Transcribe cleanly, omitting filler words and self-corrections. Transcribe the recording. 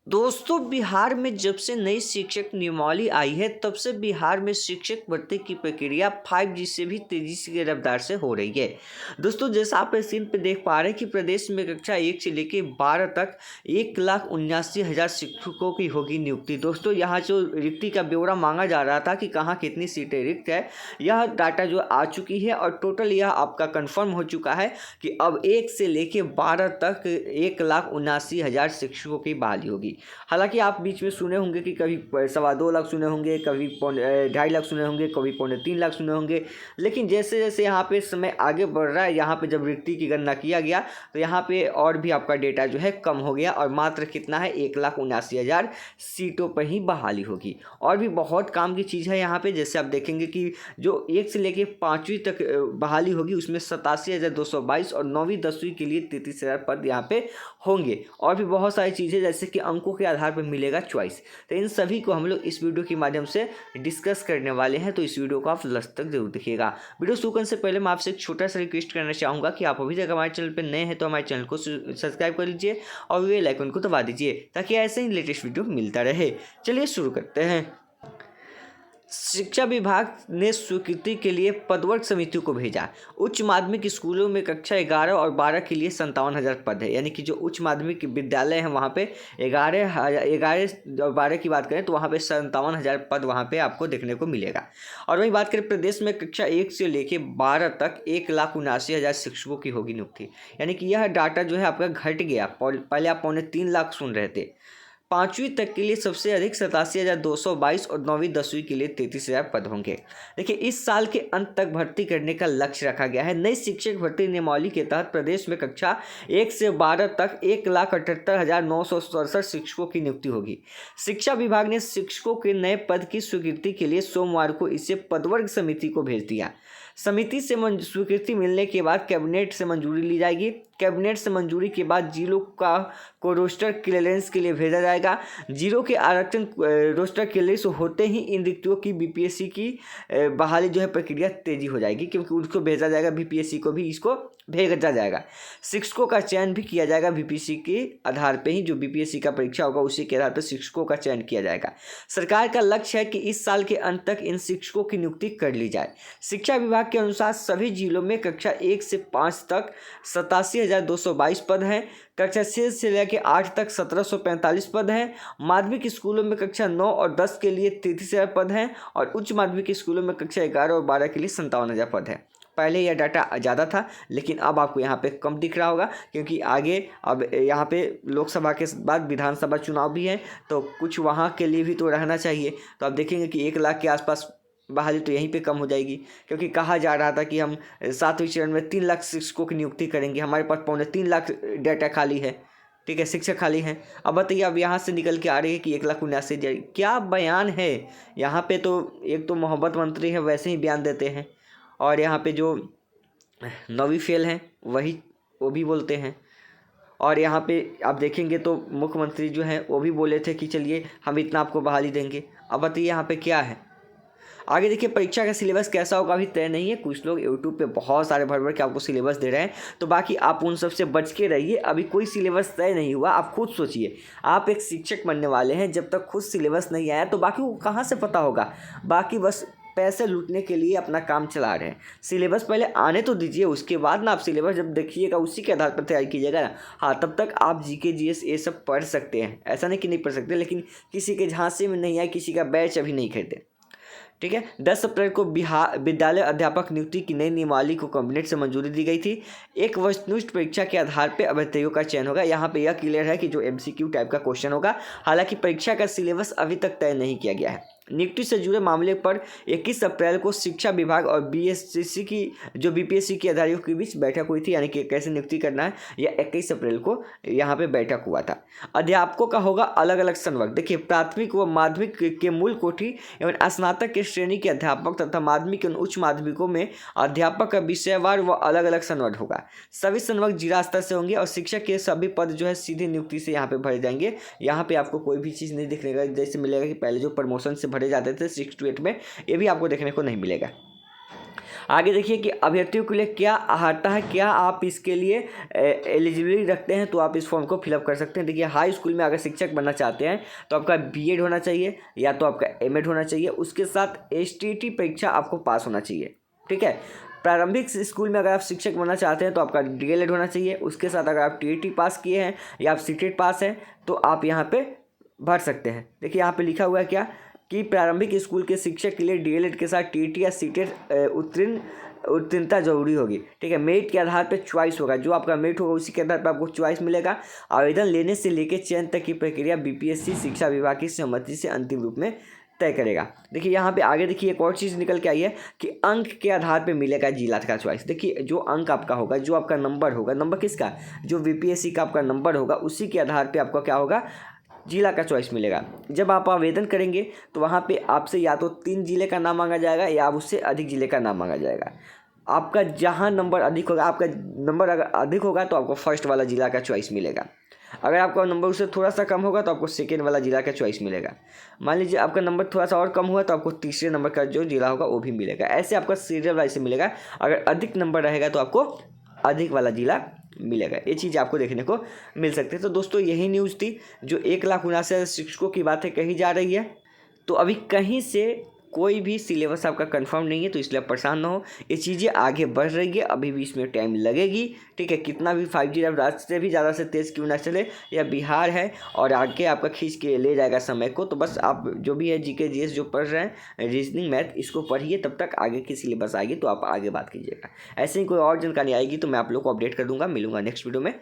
दोस्तों, बिहार में जब से नई शिक्षक नियमावली आई है तब से बिहार में शिक्षक भर्ती की प्रक्रिया 5G से भी तेजी की रफ्तार से हो रही है। दोस्तों, जैसा आप स्क्रीन पे देख पा रहे हैं कि प्रदेश में कक्षा 1 से लेकर 12 तक 1,79,000 शिक्षकों की होगी नियुक्ति। दोस्तों, यहाँ जो रिक्ति का ब्यौरा मांगा जा रहा था कि कहाँ कितनी सीटें रिक्त है, यह डाटा जो आ चुकी है और टोटल यह आपका कन्फर्म हो चुका है कि अब 1 से लेकर 12 तक 1,79,000 शिक्षकों की बहाली होगी। हालांकि आप बीच में सुने होंगे कि कभी 2.25 लाख सुने होंगे, कभी 2.5 लाख सुने होंगे, कभी 3.25 लाख सुने होंगे। लेकिन जैसे जैसे यहाँ पे समय आगे बढ़ रहा है, यहाँ पे जब रिक्ति की गणना किया गया तो यहाँ पे और भी आपका डेटा जो है कम हो गया और मात्र कितना है 1,79,000 सीटों पर ही बहाली होगी। और भी बहुत काम की चीज़ है यहाँ पे। जैसे आप देखेंगे कि जो 1 से लेके 5वीं तक बहाली होगी उसमें 87,222 और 9वीं 10वीं के लिए 33,000 पद यहाँ पे होंगे। और भी बहुत सारी चीज़ें जैसे कि अंकों के आधार पर मिलेगा चॉइस। तो इन सभी को हम लोग इस वीडियो के माध्यम से डिस्कस करने वाले हैं, तो इस वीडियो को आप लास्ट तक जरूर देखिएगा। वीडियो शुरू करने से पहले मैं आपसे एक छोटा सा रिक्वेस्ट करना चाहूँगा कि आप अभी तक हमारे चैनल पर नए हैं तो हमारे चैनल को सब्सक्राइब कर लीजिए और बेल आइकन को दबा दीजिए ताकि ऐसे ही लेटेस्ट वीडियो मिलता रहे। चलिए शुरू करते हैं। शिक्षा विभाग ने स्वीकृति के लिए पदवर्ग समितियों को भेजा। उच्च माध्यमिक स्कूलों में कक्षा 11 और 12 के लिए 57,000 पद है, यानी कि जो उच्च माध्यमिक विद्यालय हैं वहाँ पे 11 और 12 की बात करें तो वहाँ पे 57,000 पद वहाँ पे आपको देखने को मिलेगा। और वहीं बात करें प्रदेश में कक्षा 1 से लेके 12 तक 1,79,000 शिक्षकों की होगी नियुक्ति, यानी कि यह डाटा जो है आपका घट गया। पहले आप 3.25 लाख सुन रहे थे। 5वीं तक के लिए सबसे अधिक 87,222 और 9वीं 10वीं के लिए 33,000 पद होंगे। देखिए, इस साल के अंत तक भर्ती करने का लक्ष्य रखा गया है। नई शिक्षक भर्ती नियमावली के तहत प्रदेश में कक्षा 1 से 12 तक 1,78,967 शिक्षकों की नियुक्ति होगी। शिक्षा विभाग ने शिक्षकों के नए पद की स्वीकृति के लिए सोमवार को इसे पदवर्ग समिति को भेज दिया। समिति से स्वीकृति मिलने के बाद कैबिनेट से मंजूरी ली जाएगी। कैबिनेट से मंजूरी के बाद जिलों को रोस्टर क्लियरेंस के लिए भेजा जाएगा। जिलों के आरक्षण रोस्टर क्लियरेंस होते ही इन रिक्तियों की बीपीएससी की बहाली जो है प्रक्रिया तेजी हो जाएगी, क्योंकि उसको भेजा जाएगा, बीपीएससी को भी इसको भेजा जाएगा। शिक्षकों का चयन भी किया जाएगा बीपीएससी के आधार पर ही। जो बीपीएससी का परीक्षा होगा उसी के आधार पर शिक्षकों का चयन किया जाएगा। सरकार का लक्ष्य है कि इस साल के अंत तक इन शिक्षकों की नियुक्ति कर ली जाए। शिक्षा विभाग के अनुसार सभी जिलों में कक्षा 1 से 5 तक 87,222 पद हैं। कक्षा 6 से लेकर 8 तक 1,745 पद हैं। माध्यमिक स्कूलों में कक्षा 9 और 10 के लिए 33,000 पद हैं और उच्च माध्यमिक स्कूलों में कक्षा 11 और 12 के लिए 57,000 पद है। पहले यह डाटा ज़्यादा था, लेकिन अब आपको यहाँ पे कम दिख रहा होगा, क्योंकि आगे अब यहाँ पे लोकसभा के बाद विधानसभा चुनाव भी है, तो कुछ वहाँ के लिए भी तो रहना चाहिए। तो आप देखेंगे कि 1 लाख के आसपास बहाली तो यहीं पे कम हो जाएगी, क्योंकि कहा जा रहा था कि हम 7वें चरण में 3 लाख शिक्षकों की नियुक्ति करेंगे। हमारे पास 3.25 लाख डाटा खाली है, ठीक है, शिक्षक खाली हैं। अब बताइए, अब यहाँ से निकल के आ रही है कि 1,79,000। क्या बयान है यहाँ पे। तो एक तो मोहब्बत मंत्री है, वैसे ही बयान देते हैं, और यहाँ पे जो 9वीं फेल हैं वो भी बोलते हैं। और यहाँ पे आप देखेंगे तो मुख्यमंत्री जो हैं वो भी बोले थे कि चलिए हम इतना आपको बहाली देंगे। अब बताइए यहाँ पे क्या है। आगे देखिए, परीक्षा का सिलेबस कैसा होगा अभी तय नहीं है। कुछ लोग यूट्यूब पे बहुत सारे भर के आपको सिलेबस दे रहे हैं, तो बाकी आप उन सब से बच के रहिए। अभी कोई सिलेबस तय नहीं हुआ। आप खुद सोचिए, आप एक शिक्षक बनने वाले हैं, जब तक खुद सिलेबस नहीं आया तो बाकी को कहाँ से पता होगा। बाकी बस पैसे लूटने के लिए अपना काम चला रहे हैं। सिलेबस पहले आने तो दीजिए, उसके बाद ना आप सिलेबस जब देखिएगा उसी के आधार पर तैयारी कीजिएगा ना। हाँ, तब तक आप जीके जीएस ये सब पढ़ सकते हैं, ऐसा नहीं कि नहीं पढ़ सकते, लेकिन किसी के झांसे में नहीं आए, किसी का बैच अभी नहीं खरीदे, ठीक है। 10 अप्रैल को बिहार विद्यालय अध्यापक नियुक्ति की नई नियमावली को कैबिनेट से मंजूरी दी गई थी। एक वस्तुनिष्ठ परीक्षा के आधार पर अभ्यर्थियों का चयन होगा। यहाँ पे यह क्लियर है कि जो एमसीक्यू टाइप का क्वेश्चन होगा। हालांकि परीक्षा का सिलेबस अभी तक तय नहीं किया गया है। नियुक्ति से जुड़े मामले पर 21 अप्रैल को शिक्षा विभाग और बीएससी की जो बीपीएससी के अधिकारियों के बीच बैठक हुई थी, यानी कि कैसे नियुक्ति करना है। यह 21 अप्रैल को यहाँ पे बैठक हुआ था। अध्यापकों का होगा अलग अलग संवर्ग। देखिए, प्राथमिक व माध्यमिक के मूल कोटि एवं स्नातक के श्रेणी के अध्यापक तथा माध्यमिक एवं उच्च माध्यमिकों में अध्यापक का विषयवार व अलग अलग संवर्ग होगा। सभी संवर्ग जिला स्तर से होंगे और शिक्षक के सभी पद जो है सीधी नियुक्ति से यहाँ पे भरे जाएंगे। यहाँ पे आपको कोई भी चीज़ नहीं देखने का जैसे मिलेगा कि पहले जो प्रमोशन से भरे जाते थे 6 to 8 में, ये भी आपको देखने को नहीं मिलेगा। आगे देखिए कि अभ्यर्थियों के लिए क्या आता है, क्या आप इसके लिए एलिजिबिलिटी रखते हैं, तो आप इस फॉर्म को फिलअप कर सकते हैं। देखिए हाई स्कूल में अगर शिक्षक बनना चाहते हैं तो आपका बीएड होना चाहिए या तो आपका एमएड होना चाहिए, उसके साथ एसटीईटी परीक्षा आपको पास होना चाहिए। ठीक है। प्रारंभिक स्कूल में अगर आप शिक्षक बनना चाहते हैं तो आपका डीएलएड होना चाहिए, उसके साथ अगर आप टीईटी पास किए हैं या आप सीटेट पास हैं तो आप यहाँ पे भर सकते हैं। देखिए यहाँ पे लिखा हुआ है क्या कि प्रारंभिक स्कूल के शिक्षक के लिए डीएलएड के साथ टीईटी या सीटेट उत्तीर्णता जरूरी होगी। ठीक है। मेरिट के आधार पर चॉइस होगा, जो आपका मेरिट होगा उसी के आधार पर आपको चॉइस मिलेगा। आवेदन लेने से लेकर चयन तक की प्रक्रिया बीपीएससी शिक्षा विभाग की सहमति से अंतिम रूप में तय करेगा। देखिए यहाँ पे आगे देखिए एक और चीज़ निकल के आई है कि अंक के आधार पे मिलेगा जिला का चॉइस। देखिए जो अंक आपका होगा, जो आपका नंबर होगा, नंबर किसका, जो बीपीएससी का आपका नंबर होगा, उसी के आधार पे आपका क्या होगा, जिला का चॉइस मिलेगा। जब आप आवेदन करेंगे तो वहाँ पे आपसे या तो 3 जिले का नाम मांगा जाएगा या उससे अधिक जिले का नाम मांगा जाएगा। आपका जहाँ नंबर अधिक होगा, आपका नंबर अगर अधिक होगा तो आपको फर्स्ट वाला जिला का चॉइस मिलेगा। अगर आपका नंबर उससे थोड़ा सा कम होगा तो आपको सेकेंड वाला जिला का चॉइस मिलेगा। मान लीजिए आपका नंबर थोड़ा सा और कम हुआ तो आपको तीसरे नंबर का जो जिला होगा वो भी मिलेगा। ऐसे आपका सीरियल वाइज से मिलेगा। अगर अधिक नंबर रहेगा तो आपको अधिक वाला जिला मिलेगा। ये चीज़ आपको देखने को मिल सकती है। तो दोस्तों यही न्यूज़ थी जो 1,79,000 शिक्षकों की बातें कही जा रही है। तो अभी कहीं से कोई भी सिलेबस आपका कंफर्म नहीं है, तो इसलिए परेशान ना हो। ये चीज़ें आगे बढ़ रही है, अभी भी इसमें टाइम लगेगी। ठीक है। कितना भी 5G रफ्तार से भी ज़्यादा से तेज़ क्यों ना चले, यह बिहार है और आगे आपका खींच के ले जाएगा समय को। तो बस आप जो भी है जीके जीएस जो पढ़ रहे हैं, रीजनिंग मैथ, इसको पढ़िए, तब तक आगे की सिलेबस आएगी तो आप आगे बात कीजिएगा। ऐसे ही कोई और जानकारी आएगी तो मैं आप लोग को अपडेट कर दूंगा। मिलूंगा नेक्स्ट वीडियो में।